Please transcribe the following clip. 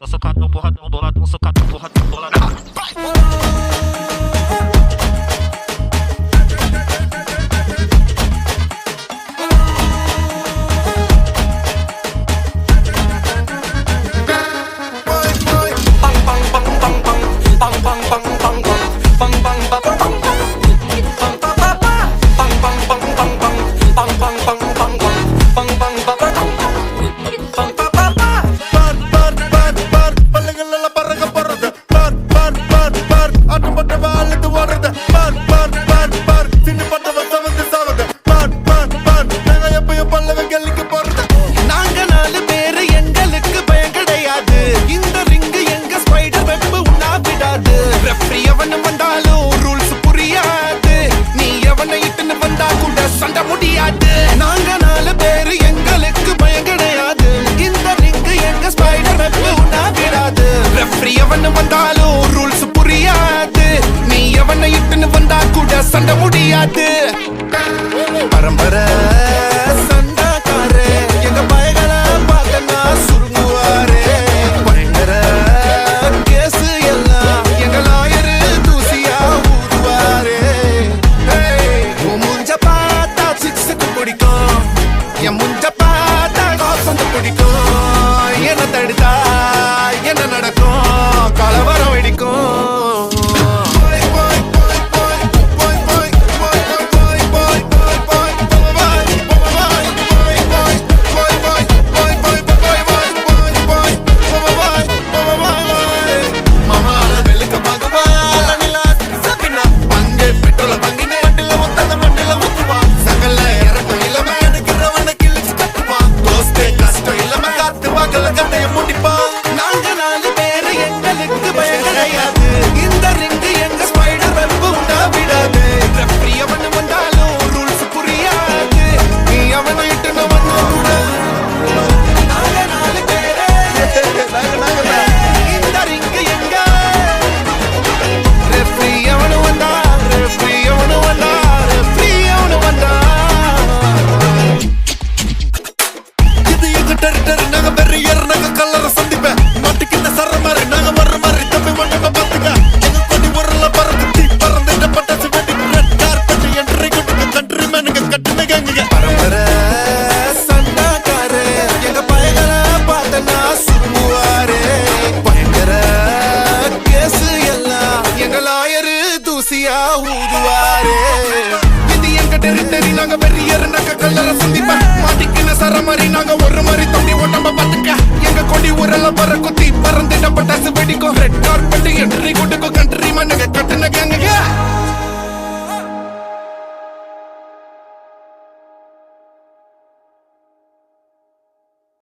Tô socadão, porradão, boladão, socadão, porradão, boladão. சண்டை முடியாது பரம்பர சண்டாக்காரே எங்க பயகளை பார்த்தனா சுருங்குவாரே பயங்கர கேசு எல்லாம் எங்க லாயரு தூசியா ஊதுவாரே முஞ்ச பார்த்தா சிக்ஸுக்கு பிடிக்கும் என் முஞ்ச பார்த்தா காசந்து பிடிக்கும் என்ன தடுத்தா என்ன நடக்கும் கலவரம் வெடிக்கும் ஊதுவாரே இது எங்க டெரிட்டரி நாங்க வெறியர் நாங்க கல்லற சந்திப்ப மாட்டிக்கின சர மாதிரி நாங்க ஒரு மாதிரி தம்பி உடம்ப பாத்துக்க எங்க கொடி உரல பற